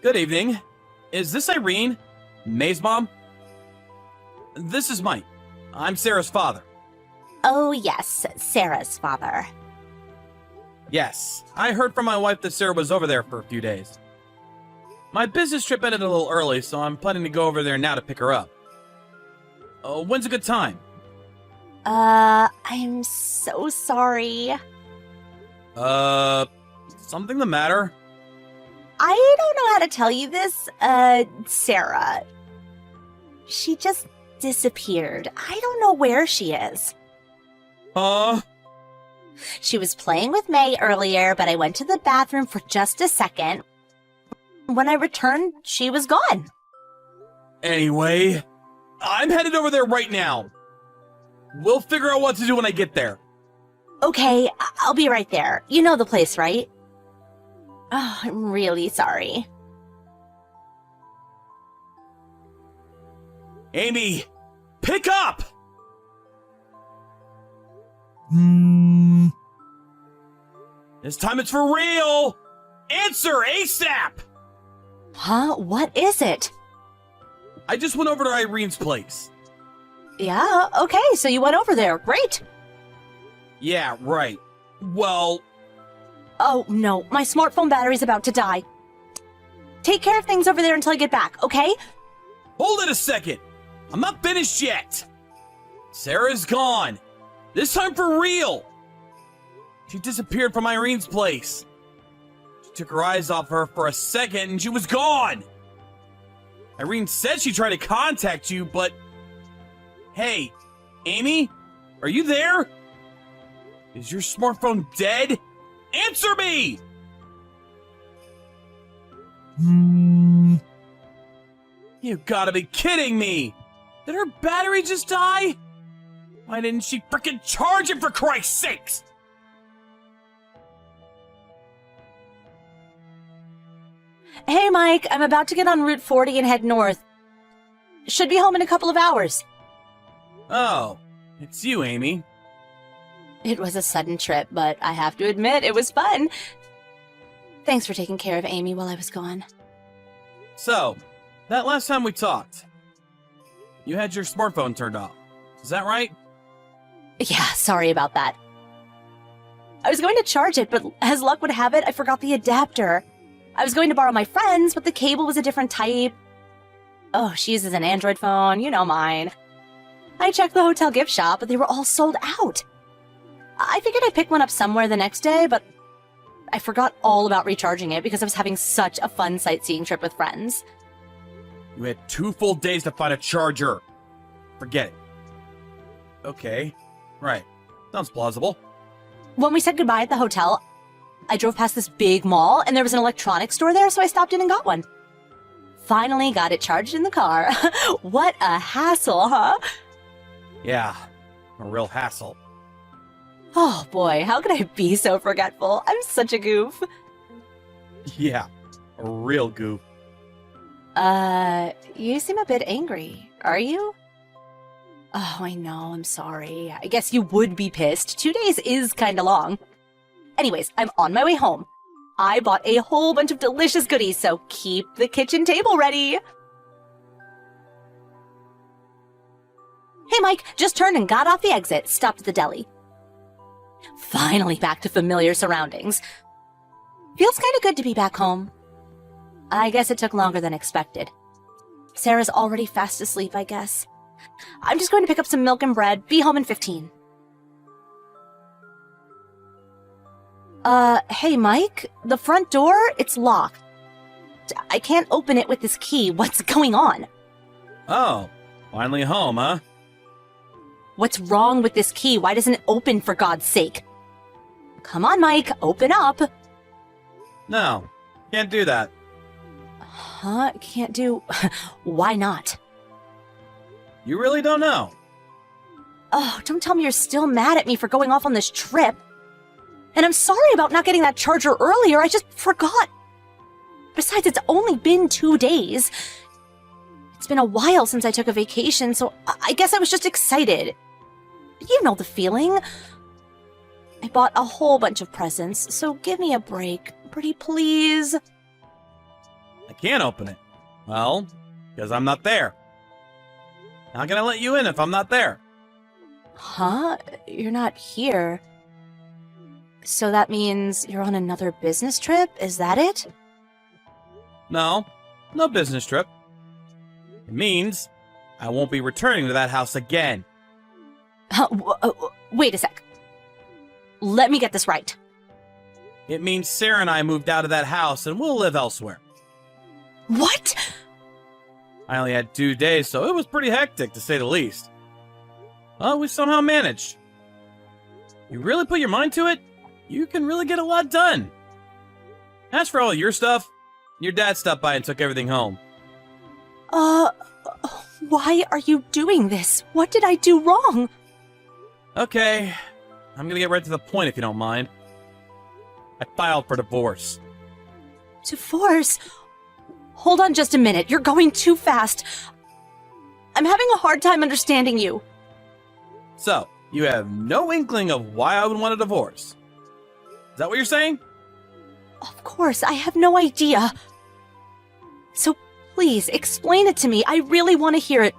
Good evening. Is this Irene? May's mom? This is Mike. I'm Sarah's father. Oh, yes, Sarah's father. Yes, I heard from my wife that Sarah was over there for a few days. My business trip ended a little early, so I'm planning to go over there now to pick her up. When's a good time? I'm so sorry. Something the matter? I don't know how to tell you this, Sarah. She just disappeared. I don't know where she is. She was playing with May earlier, but I went to the bathroom for just a second. When I returned, she was gone. Anyway, I'm headed over there right now. We'll figure out what to do when I get there. Okay, I'll be right there. You know the place, right? Oh, I'm really sorry. Amy, pick up! This time it's for real! Answer ASAP! Huh? What is it? I just went over to Irene's place. Yeah, okay, so you went over there. Great. Yeah, right. Well... Oh, no, my smartphone battery's about to die. Take care of things over there until I get back, okay? Hold it a second! I'm not finished yet! Sarah's gone. This time for real! She disappeared from Irene's place. She took her eyes off her for a second and she was gone! Irene said she tried to contact you, but... Hey, Amy? Are you there? Is your smartphone dead? Answer me! You gotta be kidding me! Did her battery just die? Why didn't she frickin' charge it for Christ's sakes? Hey, Mike, I'm about to get on Route 40 and head north. Should be home in a couple of hours. Oh, it's you, Amy. It was a sudden trip, but I have to admit, it was fun. Thanks for taking care of Amy while I was gone. So, that last time we talked, you had your smartphone turned off. Is that right? Yeah, sorry about that. I was going to charge it, but as luck would have it, I forgot the adapter. I was going to borrow my friend's, but the cable was a different type. Oh, she uses an Android phone, you know mine. I checked the hotel gift shop, but they were all sold out. I figured I'd pick one up somewhere the next day, but I forgot all about recharging it because I was having such a fun sightseeing trip with friends. You had 2 full days to find a charger. Forget it. Okay, right. Sounds plausible. When we said goodbye at the hotel, I drove past this big mall, and there was an electronics store there, so I stopped in and got one. Finally got it charged in the car. What a hassle, huh? Yeah, a real hassle. Oh boy, how could I be so forgetful? I'm such a goof. Yeah, a real goof. You seem a bit angry. Are you? Oh, I know, I'm sorry. I guess you would be pissed. 2 days is kinda long. Anyways, I'm on my way home. I bought a whole bunch of delicious goodies, so keep the kitchen table ready. Hey, Mike, just turned and got off the exit, stopped at the deli. Finally back to familiar surroundings. Feels kinda good to be back home. I guess it took longer than expected. Sarah's already fast asleep, I guess. I'm just going to pick up some milk and bread, be home in 15. Hey, Mike? The front door? It's locked. I can't open it with this key. What's going on? Oh, finally home, huh? What's wrong with this key? Why doesn't it open, for God's sake? Come on, Mike, open up. No, can't do that. Huh? Can't do... Why not? You really don't know. Oh, don't tell me you're still mad at me for going off on this trip. And I'm sorry about not getting that charger earlier. I just forgot. Besides, it's only been 2 days. It's been a while since I took a vacation, so I guess I was just excited. You know the feeling. I bought a whole bunch of presents, so give me a break. Pretty please. I can't open it. Well, because I'm not there. How can I let you in if I'm not there? Huh? You're not here. So that means you're on another business trip? Is that it? No, no business trip. It means I won't be returning to that house again. Wait a sec. Let me get this right. It means Sarah and I moved out of that house and we'll live elsewhere. What? I only had 2 days, so it was pretty hectic to say the least. Well, we somehow managed. You really put your mind to it, you can really get a lot done. As for all your stuff, your dad stopped by and took everything home. Why are you doing this? What did I do wrong? Okay, I'm gonna get right to the point if you don't mind. I filed for divorce. Divorce? Hold on just a minute. You're going too fast. I'm having a hard time understanding you. So, you have no inkling of why I would want a divorce. Is that what you're saying? Of course, I have no idea. So please, explain it to me. I really want to hear it.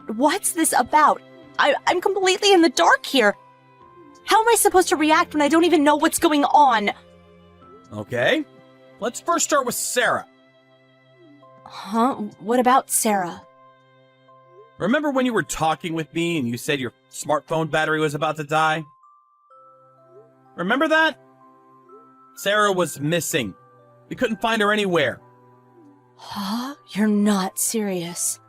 What's this about? I'm completely in the dark here. How am I supposed to react when I don't even know what's going on? Okay, let's first start with Sarah. Huh? What about Sarah? Remember when you were talking with me and you said your smartphone battery was about to die? Remember that? Sarah was missing. We couldn't find her anywhere. Huh? You're not serious.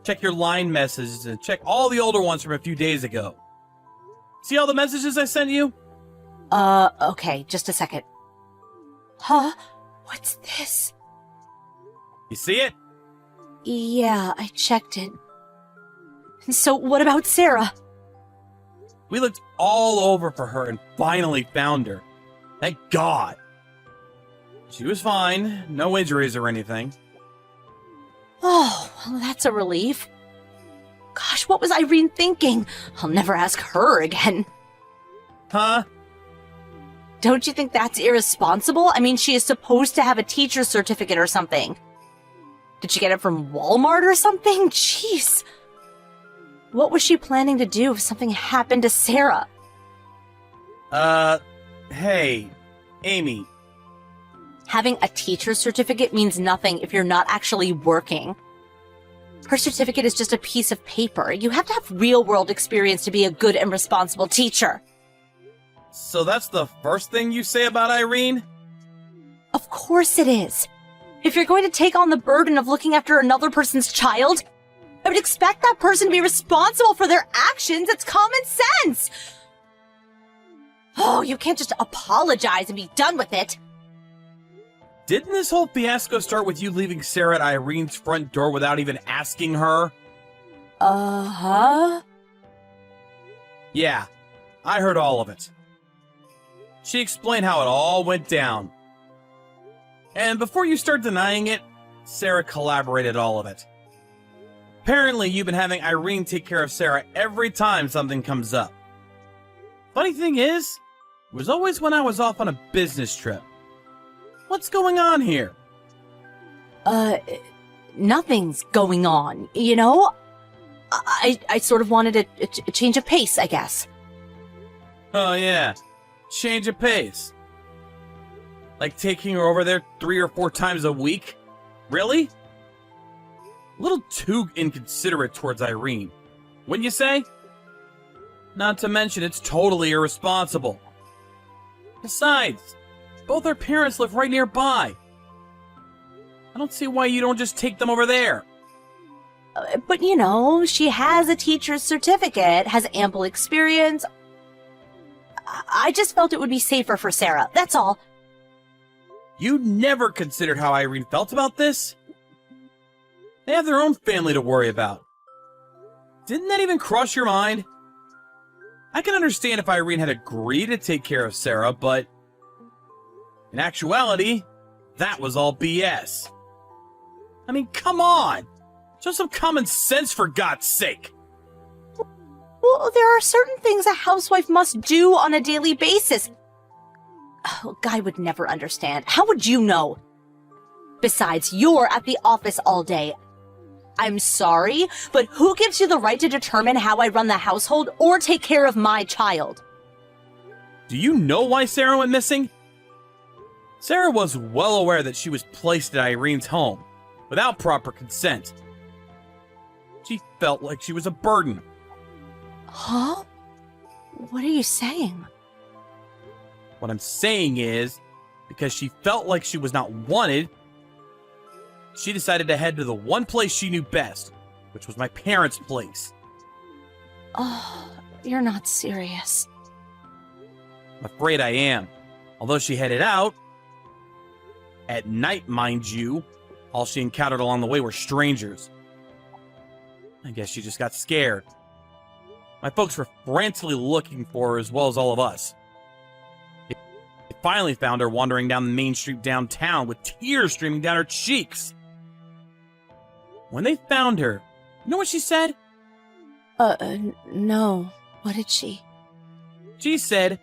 Check your line messages and check all the older ones from a few days ago. See all the messages I sent you? Okay, just a second. Huh? What's this? You see it? Yeah, I checked it. So what about Sarah? We looked all over for her and finally found her. Thank God. She was fine, no injuries or anything. Oh, well, that's a relief. Gosh, what was Irene thinking? I'll never ask her again. Huh? Don't you think that's irresponsible? I mean, she is supposed to have a teacher's certificate or something. Did she get it from Walmart or something? Jeez. What was she planning to do if something happened to Sarah? Hey, Amy. Having a teacher's certificate means nothing if you're not actually working. Her certificate is just a piece of paper. You have to have real-world experience to be a good and responsible teacher. So that's the first thing you say about Irene? Of course it is. If you're going to take on the burden of looking after another person's child, I would expect that person to be responsible for their actions. It's common sense. Oh, you can't just apologize and be done with it. Didn't this whole fiasco start with you leaving Sarah at Irene's front door without even asking her? Uh-huh. Yeah, I heard all of it. She explained how it all went down. And before you start denying it, Sarah collaborated all of it. Apparently, you've been having Irene take care of Sarah every time something comes up. Funny thing is, it was always when I was off on a business trip. What's going on here? Nothing's going on, you know? I sort of wanted a change of pace, I guess. Oh yeah, change of pace. Like taking her over there 3 or 4 times a week? Really? A little too inconsiderate towards Irene, wouldn't you say? Not to mention it's totally irresponsible. Besides, both our parents live right nearby. I don't see why you don't just take them over there. But you know, she has a teacher's certificate, has ample experience. I just felt it would be safer for Sarah, that's all. You never considered how Irene felt about this? They have their own family to worry about. Didn't that even cross your mind? I can understand if Irene had agreed to take care of Sarah, but in actuality, that was all BS. I mean, come on! Show some common sense for God's sake! Well, there are certain things a housewife must do on a daily basis. Oh, Guy would never understand. How would you know? Besides, you're at the office all day. I'm sorry, but who gives you the right to determine how I run the household or take care of my child? Do you know why Sarah went missing? Sarah was well aware that she was placed at Irene's home without proper consent. She felt like she was a burden. Huh? What are you saying? What I'm saying is, because she felt like she was not wanted, she decided to head to the one place she knew best, which was my parents' place. Oh, you're not serious. I'm afraid I am. Although she headed out, at night, mind you, all she encountered along the way were strangers. I guess she just got scared. My folks were frantically looking for her as well as all of us. They finally found her wandering down the main street downtown with tears streaming down her cheeks. When they found her, you know what she said? No. What did she? She said,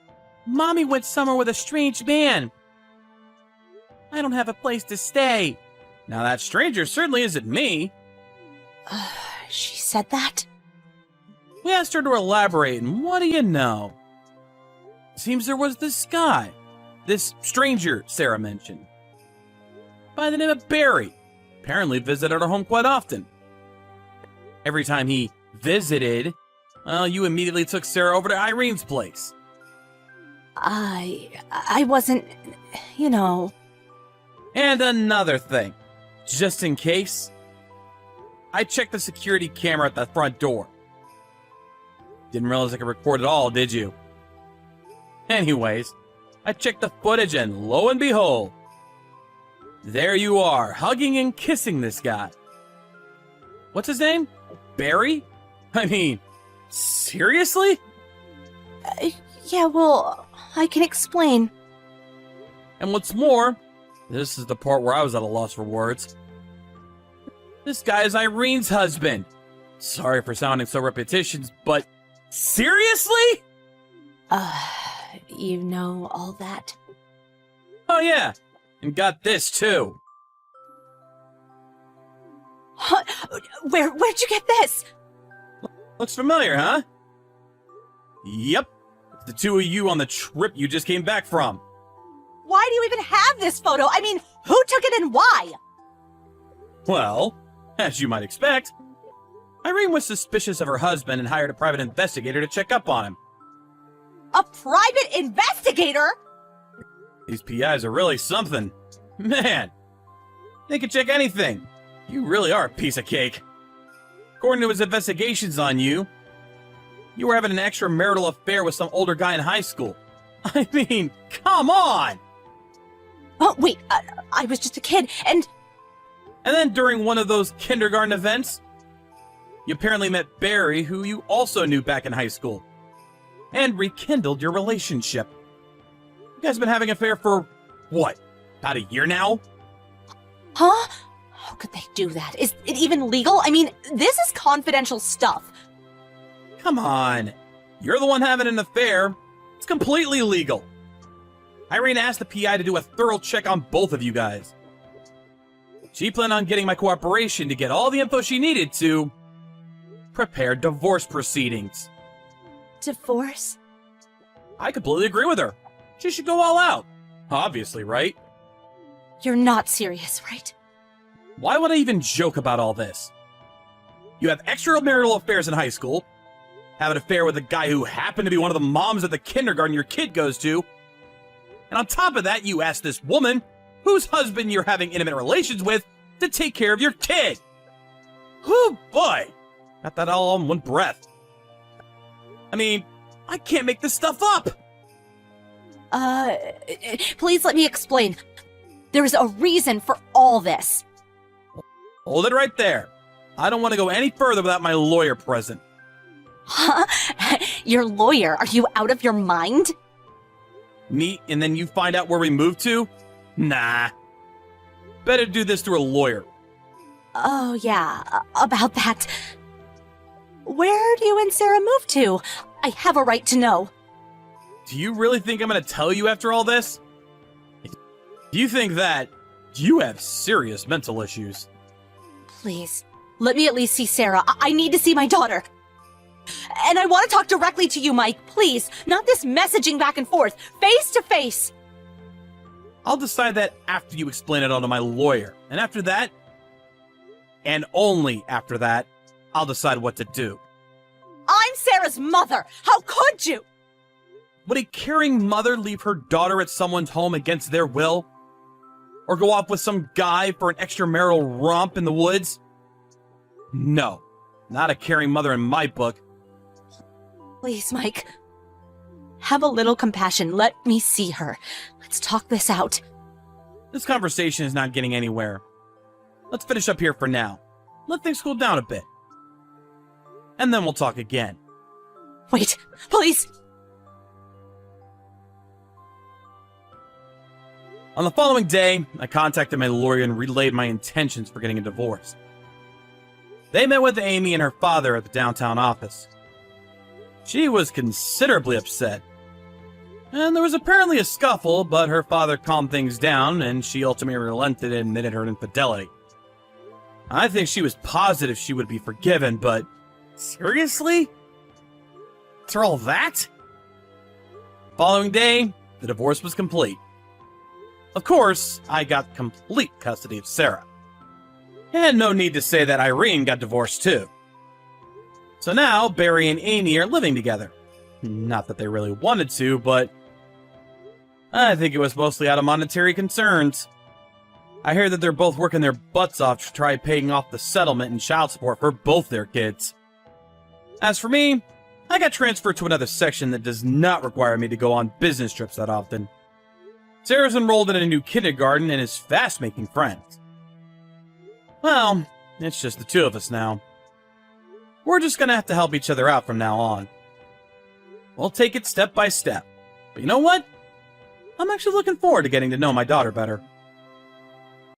"Mommy went somewhere with a strange man. I don't have a place to stay." Now that stranger certainly isn't me. She said that? We asked her to elaborate, and what do you know? Seems there was this guy, this stranger Sarah mentioned, by the name of Barry. Apparently visited our home quite often. Every time he visited, you immediately took Sarah over to Irene's place. I wasn't, you know. And another thing, just in case, I checked the security camera at the front door. Didn't realize I could record it all, did you? Anyways, I checked the footage and lo and behold, there you are, hugging and kissing this guy. What's his name? Barry? I mean, seriously? Yeah, well, I can explain. And what's more, this is the part where I was at a loss for words. This guy is Irene's husband. Sorry for sounding so repetitious, but seriously? You know all that? Oh yeah, and got this too. Huh? Where'd you get this? Looks familiar, huh? Yep, it's the two of you on the trip you just came back from. Why do you even have this photo? I mean, who took it and why? Well, as you might expect, Irene was suspicious of her husband and hired a private investigator to check up on him. A private investigator? These PIs are really something. Man, they can check anything. You really are a piece of cake. According to his investigations on you, you were having an extramarital affair with some older guy in high school. I mean, come on! Oh, wait, I was just a kid, and... And then during one of those kindergarten events, you apparently met Barry, who you also knew back in high school, and rekindled your relationship. You guys been having an affair for, what, about a year now? Huh? How could they do that? Is it even legal? I mean, this is confidential stuff. Come on. You're the one having an affair. It's completely legal. Irene asked the PI to do a thorough check on both of you guys. She planned on getting my cooperation to get all the info she needed to prepare divorce proceedings. Divorce? I completely agree with her. She should go all out. Obviously, right? You're not serious, right? Why would I even joke about all this? You have extramarital affairs in high school, have an affair with a guy who happened to be one of the moms at the kindergarten your kid goes to, and on top of that, you ask this woman, whose husband you're having intimate relations with, to take care of your kid. Oh boy! Got that all in one breath. I mean, I can't make this stuff up! Please let me explain. There's a reason for all this. Hold it right there. I don't want to go any further without my lawyer present. Huh? Your lawyer? Are you out of your mind? Meet and then you find out where we moved to? Nah. Better do this through a lawyer. Oh, yeah, about that. Where do you and Sarah move to? I have a right to know. Do you really think I'm going to tell you after all this? If you think that, You have serious mental issues. Please, let me at least see Sarah. I need to see my daughter. And I want to talk directly to you, Mike. Please, not this messaging back and forth. Face to face. I'll decide that after you explain it all to my lawyer. And after that, and only after that, I'll decide what to do. I'm Sarah's mother. How could you? Would a caring mother leave her daughter at someone's home against their will? Or go off with some guy for an extramarital romp in the woods? No, not a caring mother in my book. Please, Mike. Have a little compassion. Let me see her. Let's talk this out. This conversation is not getting anywhere. Let's finish up here for now. Let things cool down a bit. And then we'll talk again. Wait, please. On the following day, I contacted my lawyer and relayed my intentions for getting a divorce. They met with Amy and her father at the downtown office. She was considerably upset. And there was apparently a scuffle, but her father calmed things down, and she ultimately relented and admitted her infidelity. I think she was positive she would be forgiven, but seriously? After all that? Following day, the divorce was complete. Of course, I got complete custody of Sarah. And no need to say that Irene got divorced too. So now, Barry and Amy are living together. Not that they really wanted to, but I think it was mostly out of monetary concerns. I hear that they're both working their butts off to try paying off the settlement and child support for both their kids. As for me, I got transferred to another section that does not require me to go on business trips that often. Sarah's enrolled in a new kindergarten and is fast making friends. Well, it's just the two of us now. We're just gonna have to help each other out from now on. We'll take it step by step. But you know what? I'm actually looking forward to getting to know my daughter better.